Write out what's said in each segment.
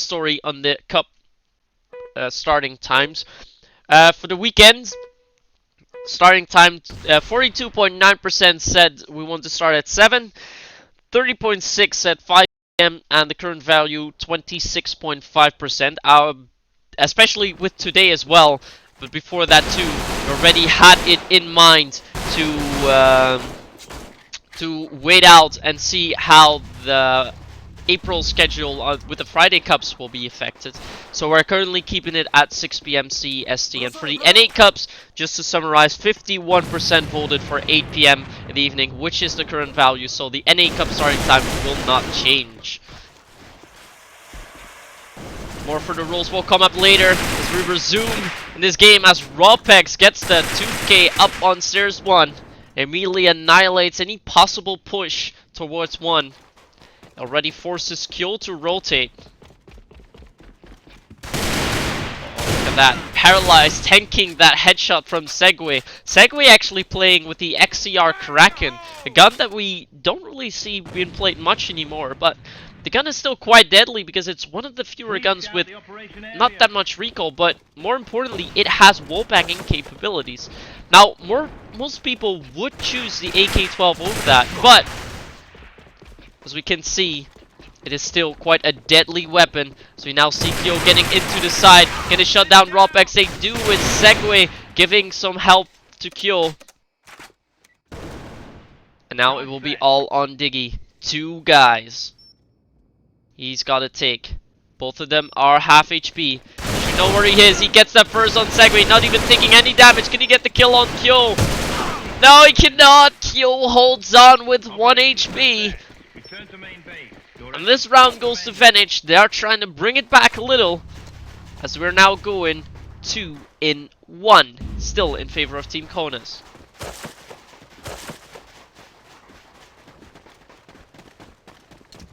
story on the cup starting times. For the weekends, starting time 42.9% said we want to start at 7, 30.6 at 5 p.m. and the current value 26.5%. Especially with today as well, but before that too, we already had it in mind to wait out and see how the April schedule with the Friday Cups will be affected. So we're currently keeping it at 6 p.m. CST. And for the NA Cups, just to summarize, 51% voted for 8 p.m. in the evening, which is the current value. So the NA Cup starting time will not change. More for the rules will come up later as we resume in this game as Rawpex gets the 2k up on stairs 1. Immediately annihilates any possible push towards 1. Already forces Kyo to rotate. Oh, look at that. Paralyzed, tanking that headshot from Segway. Segway actually playing with the XCR Kraken. A gun that we don't really see being played much anymore, but the gun is still quite deadly because it's one of the fewer guns with not that much recoil, but more importantly, it has wallbanging capabilities. Now, most people would choose the AK-12 over that, but as we can see, it is still quite a deadly weapon. So we now see Kyo getting into the side, gonna shut down Rawpex. They do with Segway giving some help to Kyo. And now it will be all on Diggy. 2 guys. He's got to take. Both of them are half HP. You know where he is. He gets that first on Segway, not even taking any damage. Can he get the kill on Kyo? No, he cannot. Kyo holds on with 1 HP. And this round goes to Venic. They are trying to bring it back a little, as we're now going 2 in 1. Still in favor of Team Kones.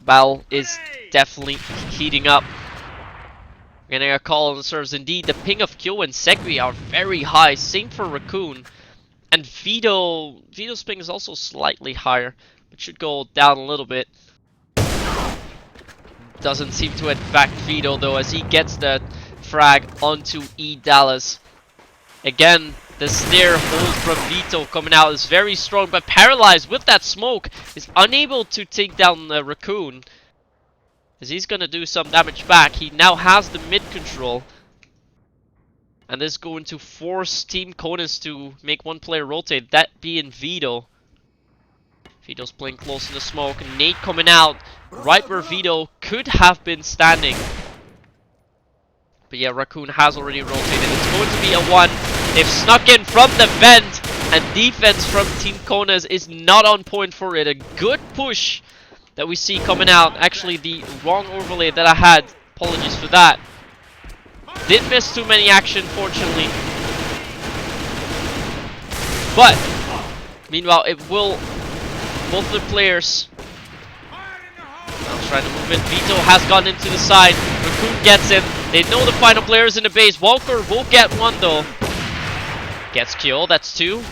Battle is definitely heating up. Getting a call on the servers. Indeed, the ping of Kyo and Segway are very high. Same for Raccoon. And Vito's ping is also slightly higher, but should go down a little bit. Doesn't seem to affect Vito though, as he gets the frag onto E Dallas. Again, the snare hold from Vito coming out is very strong, but paralyzed with that smoke is unable to take down the Raccoon, as he's gonna do some damage back. He now has the mid control, and this is going to force Team Kones to make 1 player rotate, that being Vito. Vito's playing close in the smoke, and Nate coming out right where Vito could have been standing. But yeah, Raccoon has already rotated. It's going to be a 1. They've snuck in from the vent, and defense from Team Kones is not on point for it. A good push that we see coming out. Actually, the wrong overlay that I had. Apologies for that. Did miss too many action, fortunately. But meanwhile, it will. Both the players now trying to move in. Vito has gone into the side. Raccoon gets him. They know the final player is in the base. Walker will get 1 though. Gets killed. That's 2.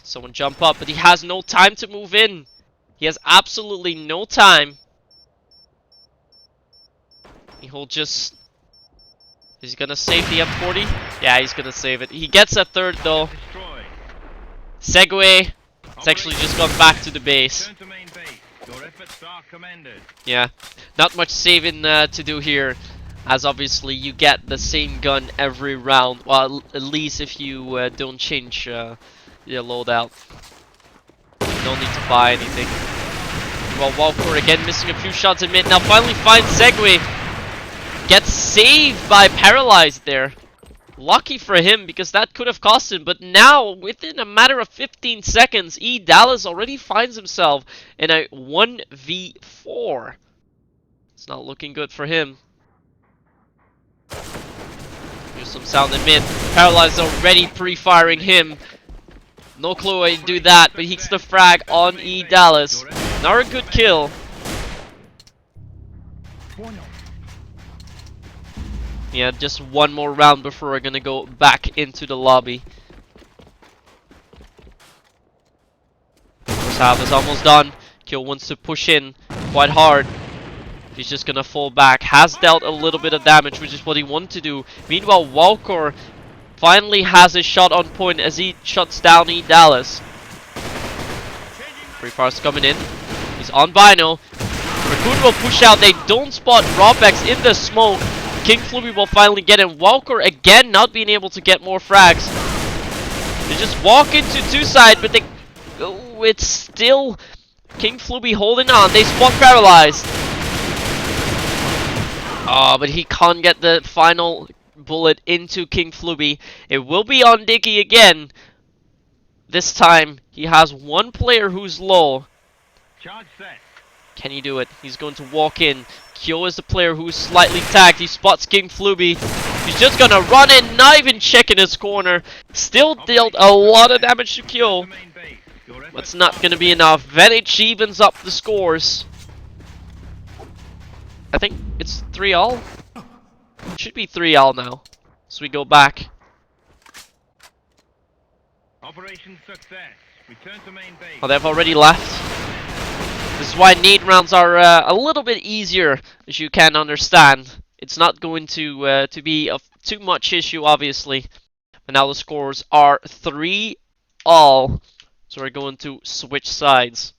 Someone jump up, but he has no time to move in. He has absolutely no time. He'll just... Is he gonna save the M40? Yeah, he's gonna save it. He gets a 3rd though. Segway. It's actually just gone back to the base. Yeah, not much saving to do here, as obviously you get the same gun every round. Well, at least if you don't change your loadout. No need to buy anything. Well, Walker again missing a few shots in mid. Now finally finds Segway. Gets saved by Paralyzed there. Lucky for him, because that could have cost him. But now, within a matter of 15 seconds, E Dallas already finds himself in a 1v4. It's not looking good for him. Here's some sound in mid. Paralyzed already pre-firing him. No clue why he'd do that, but he hits the frag on E Dallas. Not a good kill. Yeah, just 1 more round before we're gonna go back into the lobby. First half is almost done. Kill wants to push in quite hard. He's just gonna fall back. Has dealt a little bit of damage, which is what he wanted to do. Meanwhile, Walker finally has his shot on point as he shuts down E Dallas. Free Fire's coming in. He's on Bino. Raccoon will push out. They don't spot Robex in the smoke. King Fluby will finally get him. Walker again not being able to get more frags. They just walk into two side, but they... Oh, it's still King Fluby holding on. They spot Paralyzed. Oh, but he can't get the final bullet into King Fluby. It will be on Dicky again. This time, he has one player who's low. Charge set. Can he do it? He's going to walk in. Kyo is the player who's slightly tagged. He spots King Fluby. He's just gonna run in, not even checking his corner. Still dealt a lot of damage to Kyo. But it's not gonna be enough. Venic evens up the scores. I think it's 3-all. It should be 3-all now. So we go back. Operation success. Return to main base. Oh, they've already left. This is why nade rounds are a little bit easier, as you can understand. It's not going to be of too much issue, obviously. But now the scores are 3-all. So we're going to switch sides.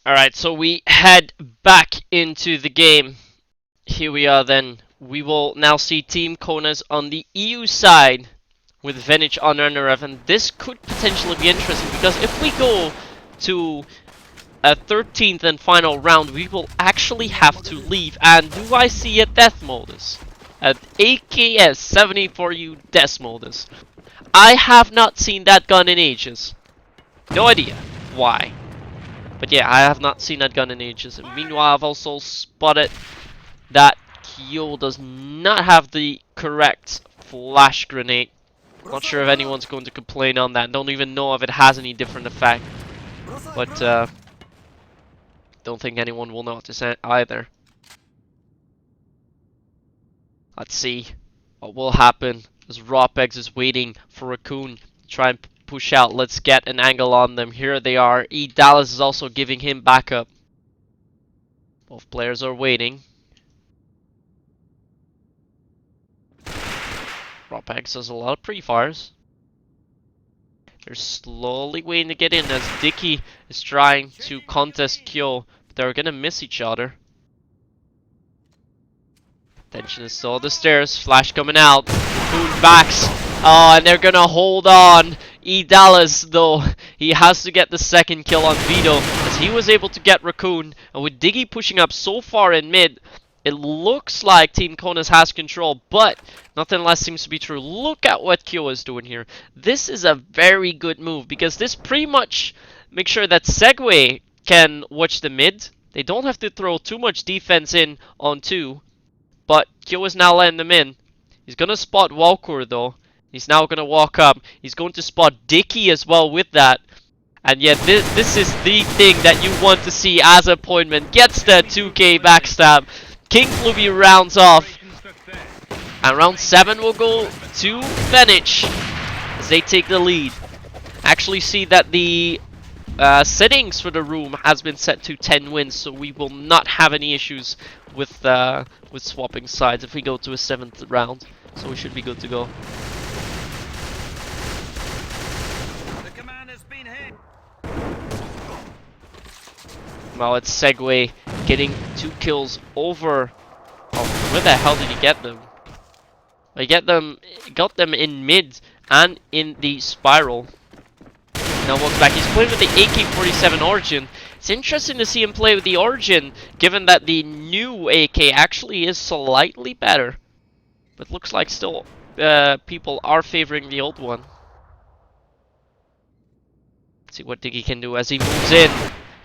Alright, so we head back into the game. Here we are then. We will now see Team Kones on the EU side with Venic on runner-up, and this could potentially be interesting because if we go to a 13th and final round, we will actually have to leave. And do I see a death modus? At AKS 74U death modus. I have not seen that gun in ages. No idea why. But yeah, I have not seen that gun in ages. And meanwhile, I've also spotted that Kyo does not have the correct flash grenade. Not sure if anyone's going to complain on that. Don't even know if it has any different effect. But don't think anyone will notice it either. Let's see what will happen as Ropex is waiting for Raccoon to try and push out. Let's get an angle on them. Here they are. E Dallas is also giving him backup. Both players are waiting. Ropex has a lot of pre-fires. They're slowly waiting to get in as Dicky is trying to contest Kyo. But they're gonna miss each other. Tension is still on the stairs. Flash coming out. Boon backs. Oh, and they're gonna hold on. E Dallas, though, he has to get the second kill on Vito as he was able to get Raccoon. And with Diggy pushing up so far in mid, it looks like Team Kones has control, but nothing less seems to be true. Look at what Kyo is doing here. This is a very good move because this pretty much makes sure that Segway can watch the mid. They don't have to throw too much defense in on 2, but Kyo is now letting them in. He's gonna spot Walker though. He's now gonna walk up. He's going to spot Dicky as well with that. And yet this is the thing that you want to see as appointment. Gets the 2k backstab. King Fluby rounds off. And round 7 will go to Venic as they take the lead. Actually see that the settings for the room has been set to 10 wins, so we will not have any issues with swapping sides if we go to a 7th round. So we should be good to go. The command has been hit. Well, it's Segway getting 2 kills over. Oh, where the hell did he get them? He got them in mid and in the spiral. Now walks back. He's playing with the AK-47 Origin. It's interesting to see him play with the Origin, given that the new AK actually is slightly better. But looks like still people are favoring the old one. See what Diggy can do as he moves in.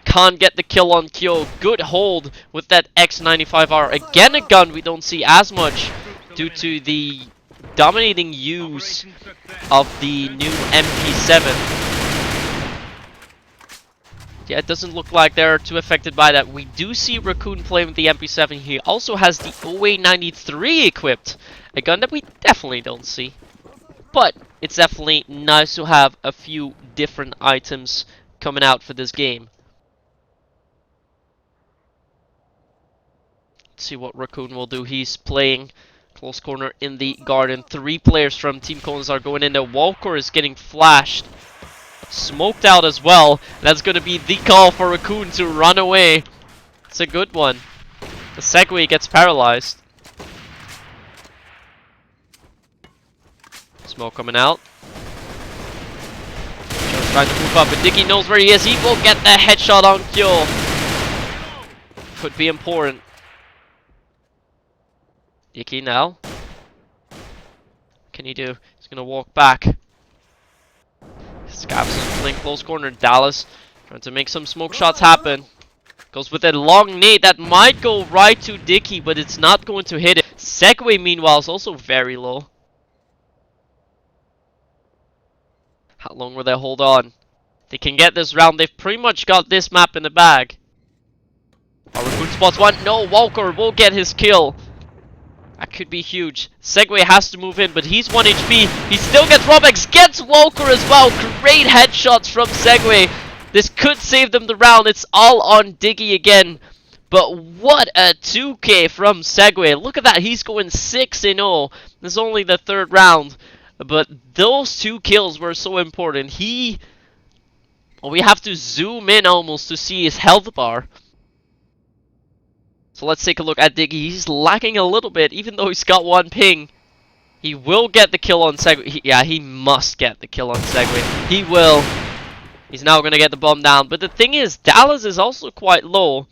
Can't get the kill on Kyo. Good hold with that X95R. Again a gun we don't see as much due to the dominating use of the new MP7. Yeah, it doesn't look like they're too affected by that. We do see Raccoon playing with the MP7. He also has the OA93 equipped. A gun that we definitely don't see. But it's definitely nice to have a few different items coming out for this game. Let's see what Raccoon will do. He's playing close corner in the garden. 3 players from Team Kones are going in there. Walker is getting flashed. Smoked out as well. That's going to be the call for Raccoon to run away. It's a good one. The Segway gets paralyzed. Smoke coming out. Just trying to move up, but Dicky knows where he is. He will get the headshot on Kyo. Could be important. Dicky now. What can he do? He's going to walk back. Scavs is playing close corner. Dallas trying to make some smoke shots happen. Goes with a long nade that might go right to Dicky, but it's not going to hit it. Segway, meanwhile, is also very low. How long will they hold on? They can get this round. They've pretty much got this map in the bag. Raccoon spots one. No, Walker will get his kill. That could be huge. Segway has to move in, but he's 1 HP. He still gets Robex, gets Walker as well. Great headshots from Segway. This could save them the round. It's all on Diggy again. But what a 2K from Segway. Look at that. He's going 6-0. This is only the 3rd round. But those 2 kills were so important. Well, we have to zoom in almost to see his health bar. So let's take a look at Diggy. He's lacking a little bit, even though he's got 1 ping. He will get the kill on Segway. Yeah, he must get the kill on Segway. He will. He's now going to get the bomb down. But the thing is, Dallas is also quite low.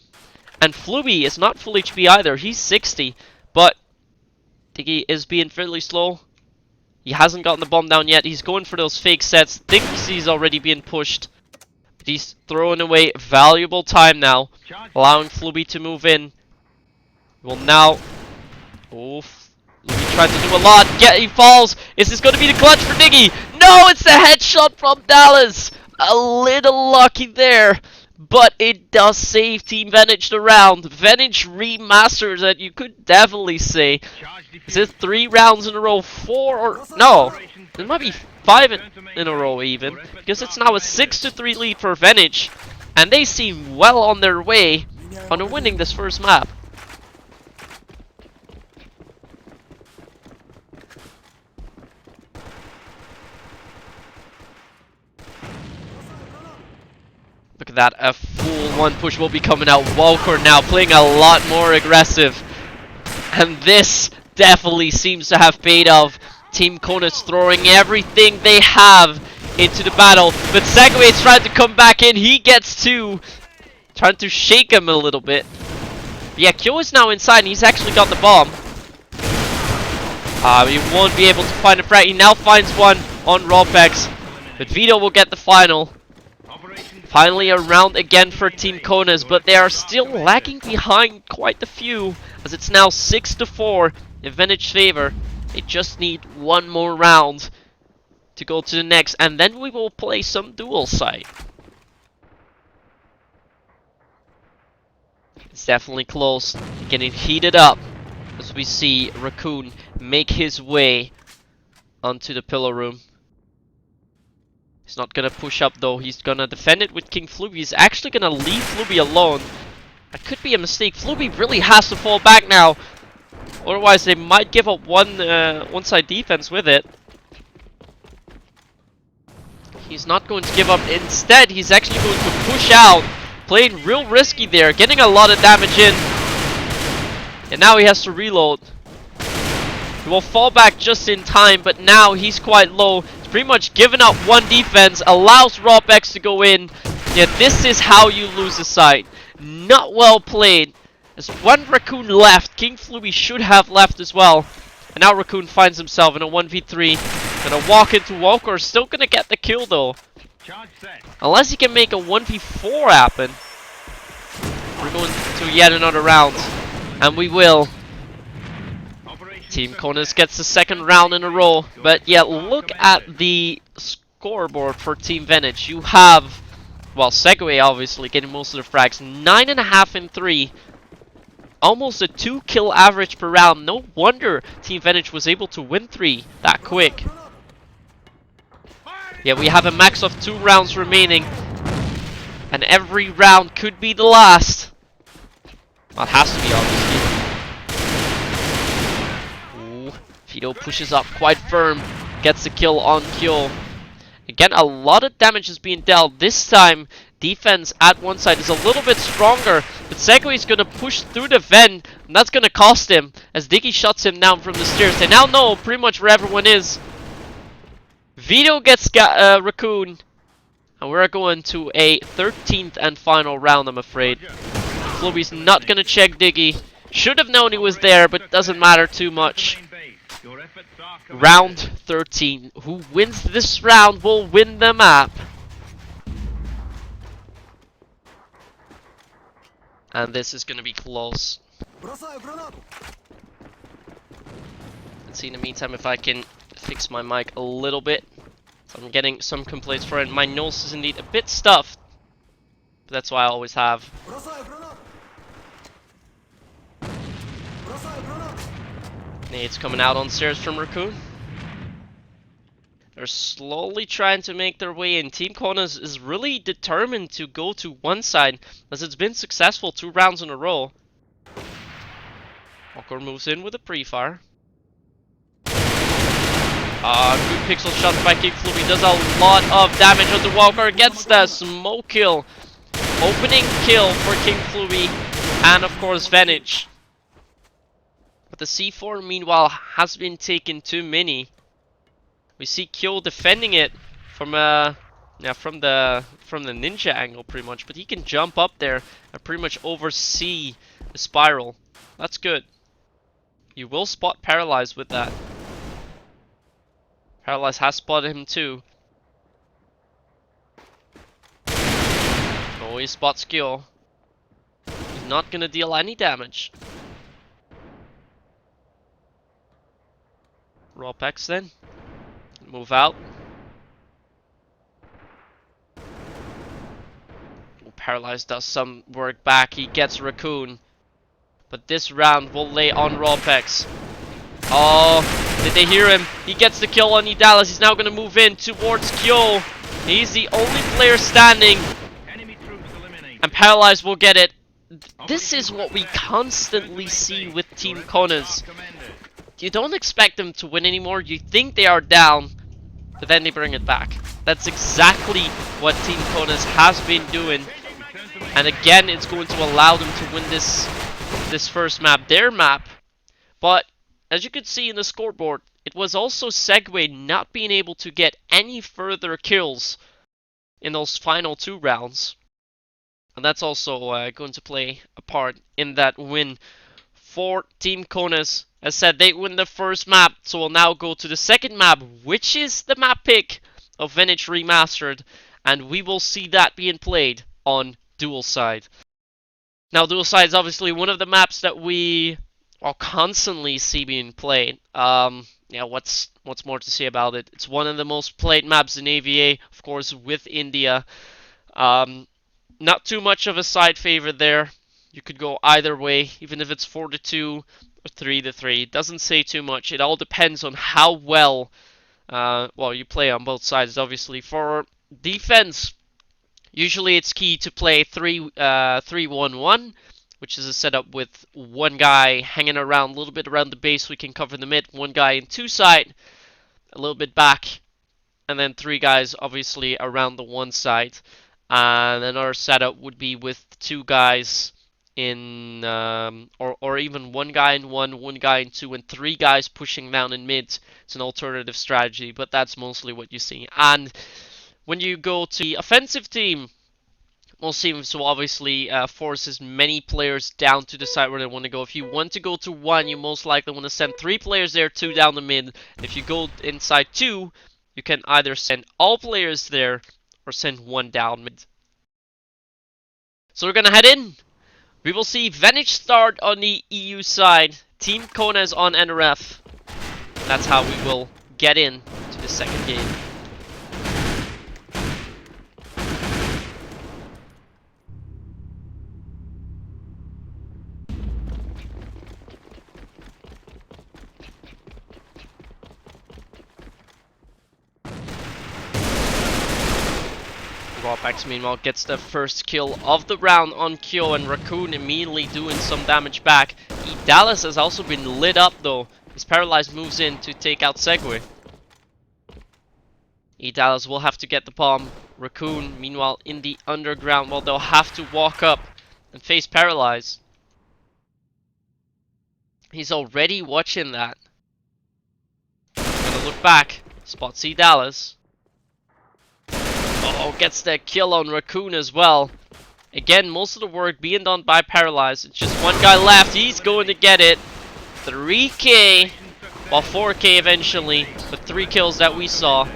And Fluby is not full HP either. He's 60. But Diggy is being fairly slow. He hasn't gotten the bomb down yet. He's going for those fake sets. Thinks he's already being pushed. But he's throwing away valuable time now. Allowing Fluby to move in. Well, now... Oof. Fluby tried to do a lot. Yeah, he falls. Is this going to be the clutch for Diggy? No, it's the headshot from Dallas. A little lucky there. But it does save Team Venic the round. Venic Remastered that you could definitely say. Is it 3 rounds in a row? 4 or... No. It might be 5 in a row even. Because it's now a 6-3 lead for Venic. And they seem well on their way on winning this first map. Look at that, a full 1 push will be coming out. Walker now playing a lot more aggressive. And this definitely seems to have paid off. Team Kones throwing everything they have into the battle. But Segway is trying to come back in. He gets 2. Trying to shake him a little bit. Yeah, Kyo is now inside and he's actually got the bomb. He won't be able to find a frag. He now finds one on Ropex. But Vito will get the final. Finally a round again for Team Kones, but they are still lagging behind quite a few, as it's now 6-4 in Venic's favor. They just need 1 more round to go to the next, and then we will play some dual site. It's definitely close, getting heated up as we see Raccoon make his way onto the pillar room. He's not gonna push up though, he's gonna defend it with King Fluby. He's actually gonna leave Fluby alone. That could be a mistake. Fluby really has to fall back now. Otherwise they might give up one side defense with it. He's not going to give up. Instead, he's actually going to push out. Playing real risky there, getting a lot of damage in. And now he has to reload. He will fall back just in time, but now he's quite low. He's pretty much given up 1 defense, allows Robex to go in. Yeah, this is how you lose a site. Not well played. There's 1 Raccoon left. King Fluby should have left as well. And now Raccoon finds himself in a 1v3. Gonna walk into Walker. Still gonna get the kill though. Charge set. Unless he can make a 1v4 happen. We're going to yet another round. And we will. Operation Team success. Kones gets the second round in a row. But yeah, look at the scoreboard for Team Venic. You have, well, CGO obviously getting most of the frags. 9.5 and 3. Almost a 2-kill average per round. No wonder Team Venic was able to win 3 that quick. Yeah, we have a max of 2 rounds remaining. And every round could be the last. Well, it has to be, obviously. Ooh, Fido pushes up quite firm. Gets the kill on Kyo. Again, a lot of damage is being dealt. This time, defense at one side is a little bit stronger. But CGO is going to push through the vent. And that's going to cost him. As Diggy shuts him down from the stairs. They now know pretty much where everyone is. Vito gets Raccoon. And we're going to a 13th and final round, I'm afraid. Fluby's not going to check Diggy. Should have known he was there, but doesn't matter too much. Round 13. Who wins this round will win the map. And this is going to be close. Let's see in the meantime if I can fix my mic a little bit. So I'm getting some complaints for it. My nose is indeed a bit stuffed. But that's why I always have. Nades coming out on stairs from Raccoon. They're slowly trying to make their way in. Team Kones is really determined to go to one side, as it's been successful 2 rounds in a row. Walker moves in with a pre-fire. Good pixel shot by King Fluby. Does a lot of damage on the Walker. Gets the smoke kill. Opening kill for King Fluby and of course Venic. But the C4 meanwhile has been taken too many. We see Kyo defending it from from the ninja angle pretty much, but he can jump up there and pretty much oversee the spiral. That's good. You will spot Paralyze with that. Paralyze has spotted him too. Oh, he spots Kyo. He's not gonna deal any damage. Rawpex then. Move out. Paralyze does some work back. He gets Raccoon. But this round will lay on Rawpex. Oh, did they hear him? He gets the kill on Idalis. He's now going to move in towards Kyo. He's the only player standing. And Paralyze will get it. This is what we constantly see with Team Kones. You don't expect them to win anymore. You think they are down, but then they bring it back. That's exactly what Team Kones has been doing. And again, it's going to allow them to win this first map, their map. But as you could see in the scoreboard, it was also CGO not being able to get any further kills in those final 2 rounds. And that's also going to play a part in that win for Team Kones. As said, they win the first map, so we'll now go to the second map, which is the map pick of Venic Remastered, and we will see that being played on Dual Side. Now, Dual Side is obviously one of the maps that we constantly see being played. Yeah, what's more to say about it? It's one of the most played maps in AVA, of course, with India. Not too much of a side favorite there. You could go either way, even if it's 4-2 or 3-3. It doesn't say too much. It all depends on how well you play on both sides, obviously. For defense, usually it's key to play 3-1-1, which is a setup with one guy hanging around a little bit around the base. We can cover the mid, one guy in 2 side, a little bit back, and then 3 guys obviously around the 1 side. And another setup would be with 2 guys in, or even 1 guy in 1 guy in 2, and 3 guys pushing down in mid. It's an alternative strategy, but that's mostly what you see. And when you go to the offensive team, most teams will obviously force as many players down to the side where they want to go. If you want to go to 1, you most likely want to send 3 players there, 2 down the mid. If you go inside 2, you can either send all players there, or send one down mid. So we're gonna head in. We will see Venic start on the EU side, Team Kones on NRF. That's how we will get in to the second game. Rawpax meanwhile gets the first kill of the round on Kyo, and Raccoon immediately doing some damage back. Dallas has also been lit up though. His Paralyzed moves in to take out Segway. Dallas will have to get the bomb. Raccoon meanwhile in the underground, well, they'll have to walk up and face Paralyzed. He's already watching that. Gonna look back, spots Dallas. Oh, gets that kill on Raccoon as well. Again, most of the work being done by Paralyzed. It's just one guy left. He's going to get it. 3k, well 4k eventually, but 3 kills that we saw.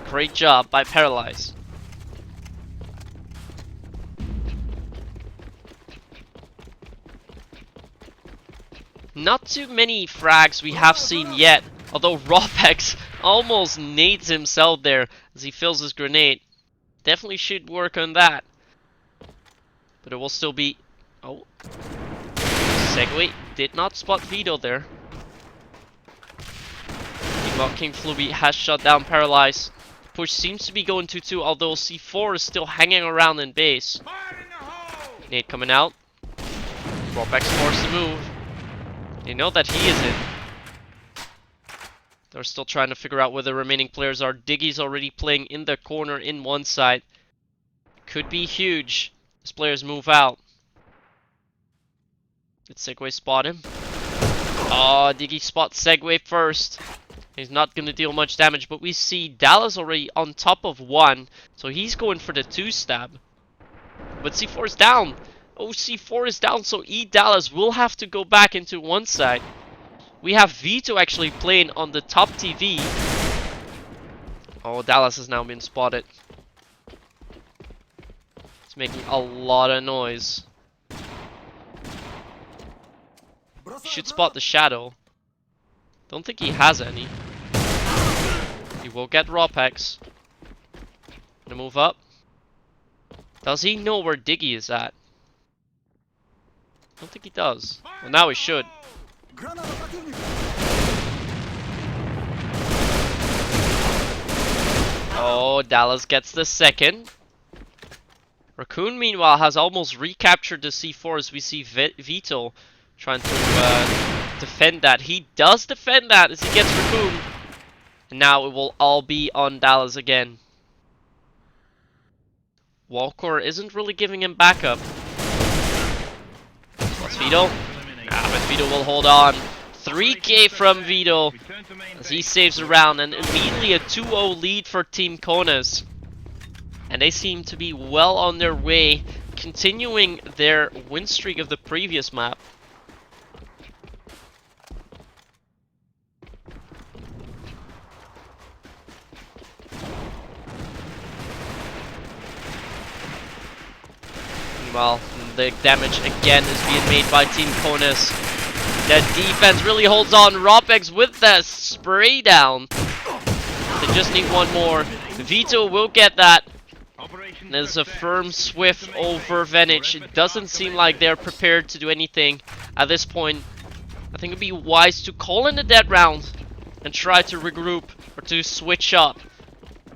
Great job by Paralyzed. Not too many frags we have seen yet, although Rawpax almost nades himself there as he fills his grenade. Definitely should work on that. But it will still be... Oh. Segway did not spot Vito there. Meanwhile, King Fluby has shut down Paralyzed. Push seems to be going 2-2, although C4 is still hanging around in base. Nade coming out. Rawpax forced to move. They know that he is in. They're still trying to figure out where the remaining players are. Diggy's already playing in the corner in one side. Could be huge as players move out. Did Segway spot him? Oh, Diggy spots Segway first. He's not going to deal much damage, but we see Dallas already on top of one. So he's going for the 2-stab. But C4 is down. Oh, C4 is down, so Dallas will have to go back into one side. We have Vito actually playing on the top TV. Oh, Dallas has now been spotted. It's making a lot of noise. He should spot the shadow. Don't think he has any. He will get Rawpax. Gonna move up. Does he know where Diggy is at? Don't think he does. Well, now he should. Oh, Dallas gets the second. Raccoon, meanwhile, has almost recaptured the C4 as we see Vito trying to defend that. He does defend that as he gets Raccoon. And now it will all be on Dallas again. Walker isn't really giving him backup. What's Vito? But Vito will hold on. 3k from Vito as he saves the round, and immediately a 2-0 lead for Team Kones. And they seem to be well on their way, continuing their win streak of the previous map. Meanwhile, the damage again is being made by Team Kones. The defense really holds on. Rawpax with the spray down. They just need one more. Vito will get that. There's a firm swift over Venic. It doesn't seem like they're prepared to do anything at this point. I think it'd be wise to call in the dead round and try to regroup or to switch up.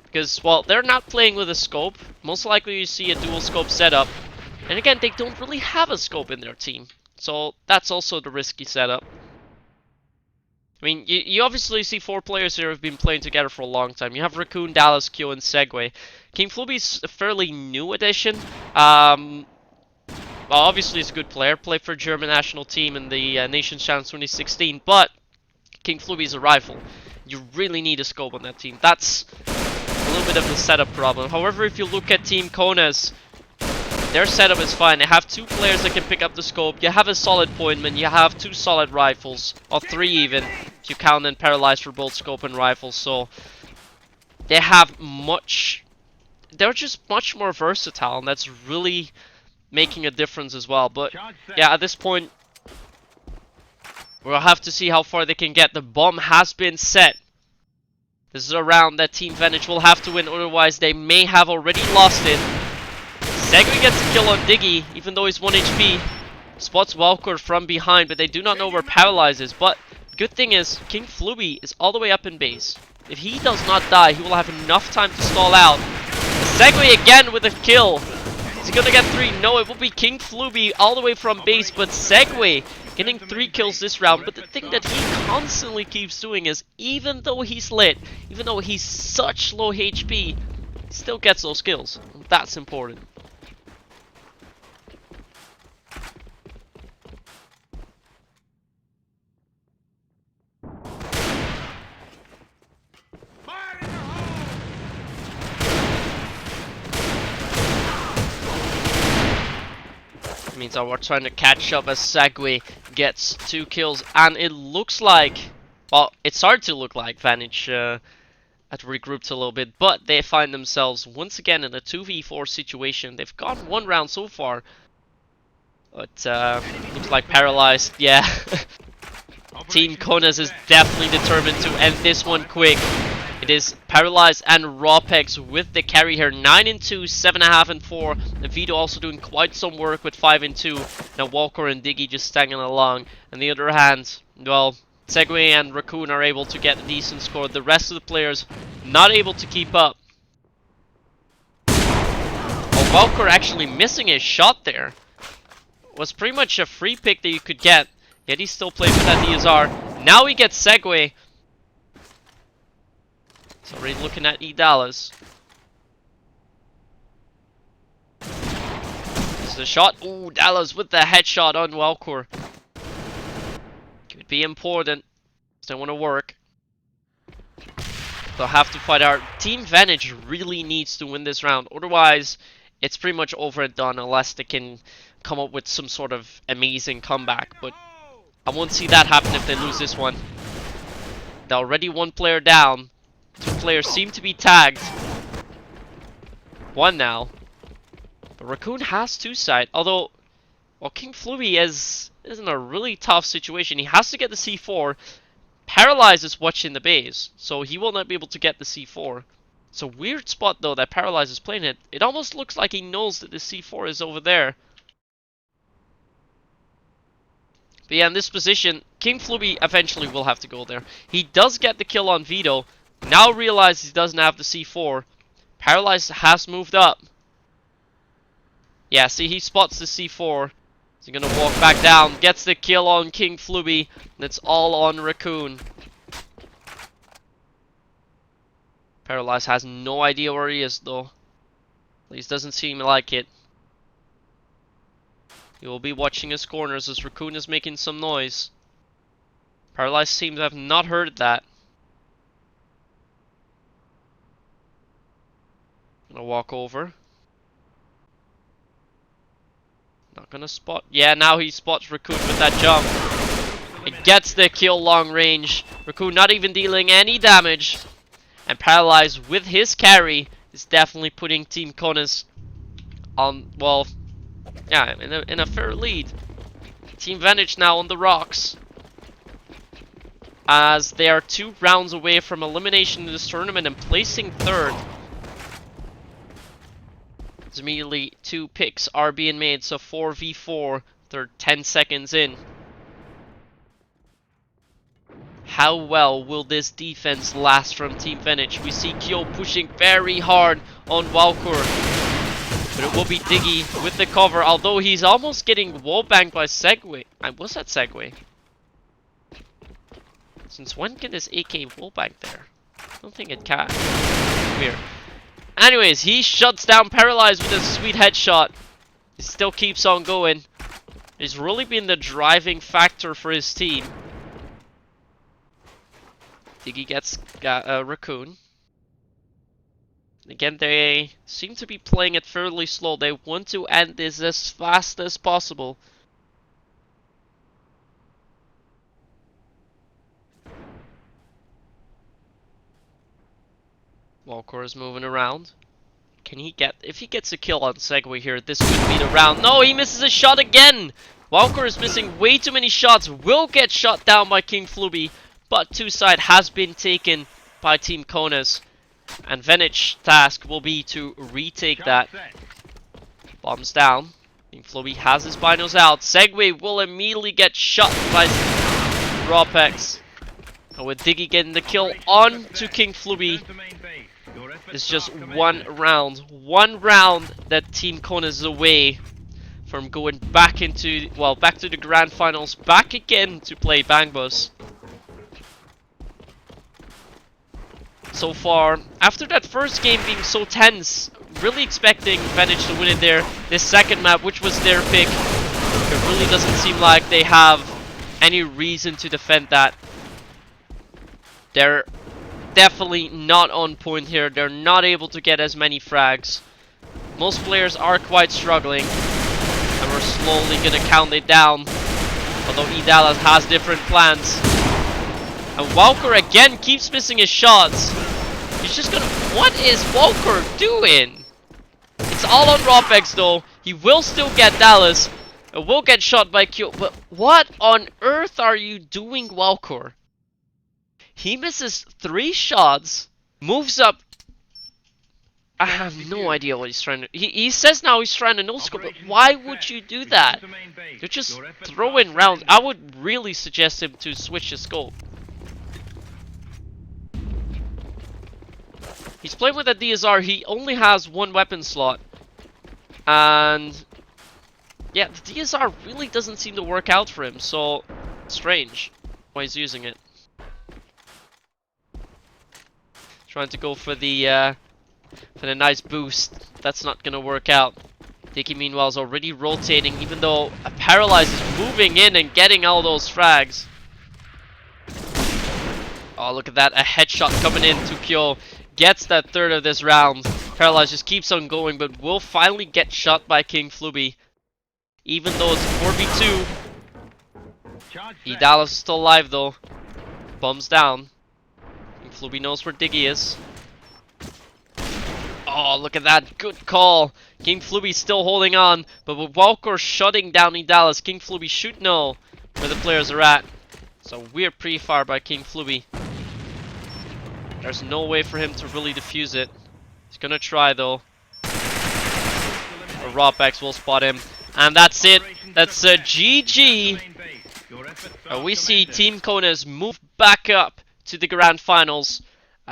Because, well, they're not playing with a scope. Most likely you see a dual scope setup. And again, they don't really have a scope in their team. So that's also the risky setup. I mean, you obviously see 4 players here who have been playing together for a long time. You have Raccoon, Dallas, Q, and Segway. King Fluby's a fairly new addition. Well, obviously he's a good player. Played for German national team in the Nations Challenge 2016. But King Fluby's a rifle. You really need a scope on that team. That's a little bit of a setup problem. However, if you look at Team Kones, their setup is fine. They have 2 players that can pick up the scope. You have a solid pointman. You have 2 solid rifles. Or 3 even, if you count in Paralyzed for both scope and rifles. So they have much they're just much more versatile, and that's really making a difference as well. But Charge set. yeah, at this point, we'll have to see how far they can get. The bomb has been set. This is a round that Team Venic will have to win, otherwise they may have already lost it. Segway gets a kill on Diggy, even though he's 1 HP. Spots Welker from behind, but they do not know where Paralyze is. But good thing is, King Fluby is all the way up in base. If he does not die, he will have enough time to stall out. Segway again with a kill. Is he gonna get 3? No, it will be King Fluby all the way from base, but Segway getting 3 kills this round. But the thing that he constantly keeps doing is, even though he's lit, even though he's such low HP, he still gets those kills. That's important. Means we're trying to catch up as Segway gets 2 kills, and it looks like, well, it started to look like Venic had regrouped a little bit, but they find themselves once again in a 2v4 situation. They've gone 1 round so far, but looks like Paralyzed. Yeah, Team Kones is definitely determined to end this one quick. It is Paralyzed and Rawpex with the carry here. 9 and 2, 7.5 and 4. And Vito also doing quite some work with 5 and 2. Now Walker and Diggy just staying along. On the other hand, well, Segway and Raccoon are able to get a decent score. The rest of the players not able to keep up. Oh, Walker actually missing his shot there. Was pretty much a free pick that you could get. Yet he still played with that DSR. Now he gets Segway. So already looking at E Dallas. This is the shot. Ooh, Dallas with the headshot on Welker. Could be important. Still want to work. They'll have to fight out. Team Venic really needs to win this round. Otherwise, it's pretty much over and done unless they can come up with some sort of amazing comeback. But I won't see that happen if they lose this one. They're already 1 player down. 2 players seem to be tagged. 1 now. But Raccoon has 2 side. Although, well, King Fluby is in a really tough situation. He has to get the C4. Paralyze is watching the base, so he will not be able to get the C4. It's a weird spot though that Paralyze is playing it. It almost looks like he knows that the C4 is over there. But yeah, in this position, King Fluby eventually will have to go there. He does get the kill on Vito. Now realizes he doesn't have the C4. Paralyzed has moved up. Yeah, see, he spots the C4. He's gonna walk back down. Gets the kill on King Fluby. That's all on Raccoon. Paralyzed has no idea where he is, though. At least doesn't seem like it. He will be watching his corners as Raccoon is making some noise. Paralyzed seems to have not heard that. Gonna walk over. Not gonna spot. Yeah, now he spots Raccoon with that jump. It gets the kill long range. Raccoon not even dealing any damage. And Paralyzed with his carry is definitely putting Team Kones on, well, yeah, in a fair lead. Team Venic now on the rocks, as they are 2 rounds away from elimination in this tournament and placing 3rd. As immediately 2 picks are being made, so 4v4. They're 10 seconds in. How well will this defense last from Team Venic? We see Kyo pushing very hard on Walker. But it will be Diggy with the cover, although he's almost getting wallbanged by Segway. Was that Segway? Since when can this AK wallbang there? I don't think it can. Weird. Anyways, he shuts down Paralyzed with a sweet headshot. He still keeps on going. He's really been the driving factor for his team. Diggy gets Raccoon. Again, they seem to be playing it fairly slow. They want to end this as fast as possible. Walker is moving around. Can he get... If he gets a kill on Segway here, this could be the round. No, he misses a shot again! Walker is missing way too many shots. Will get shot down by King Fluby. But 2-side has been taken by Team Kones. And Venic's task will be to retake that. Bombs down. King Fluby has his binos out. Segway will immediately get shot by Rawpex. And with Diggy getting the kill on to King Fluby, it's just one round. One round that Team Kones is away from going back into, well, back to the grand finals, back again to play Bang Bus. So far, after that first game being so tense, really expecting Venic to win it there. This second map, which was their pick, it really doesn't seem like they have any reason to defend that. They're definitely not on point here. They're not able to get as many frags. Most players are quite struggling. And we're slowly gonna count it down. Although Dallas has different plans. And Walker again keeps missing his shots. He's just gonna... What is Walker doing? It's all on Rawpex though. He will still get Dallas. And will get shot by Q. But what on earth are you doing, Walker? He misses 3 shots. Moves up. I have no idea what he's trying to... He says now he's trying to no-scope, but why would you do that? You're just throwing rounds. I would really suggest him to switch his scope. He's playing with a DSR. He only has 1 weapon slot. And... yeah, the DSR really doesn't seem to work out for him, so... strange why he's using it. Trying to go for the nice boost. That's not gonna work out. Dicky meanwhile is already rotating, even though a Paralyze is moving in and getting all those frags. Oh, look at that. A headshot coming in to Kyo. Gets that 3rd of this round. Paralyze just keeps on going, but will finally get shot by King Fluby. Even though it's 4v2. Dallas is still alive though. Bombs down. King Fluby knows where Diggy is. Oh, look at that. Good call. King Fluby still holding on. But with Walker shutting down Dallas, King Fluby should know where the players are at. So we're pretty far by King Fluby. There's no way for him to really defuse it. He's gonna try though. Rawpex will spot him. And that's it. That's a GG. And we see Team Kones move back up to the grand finals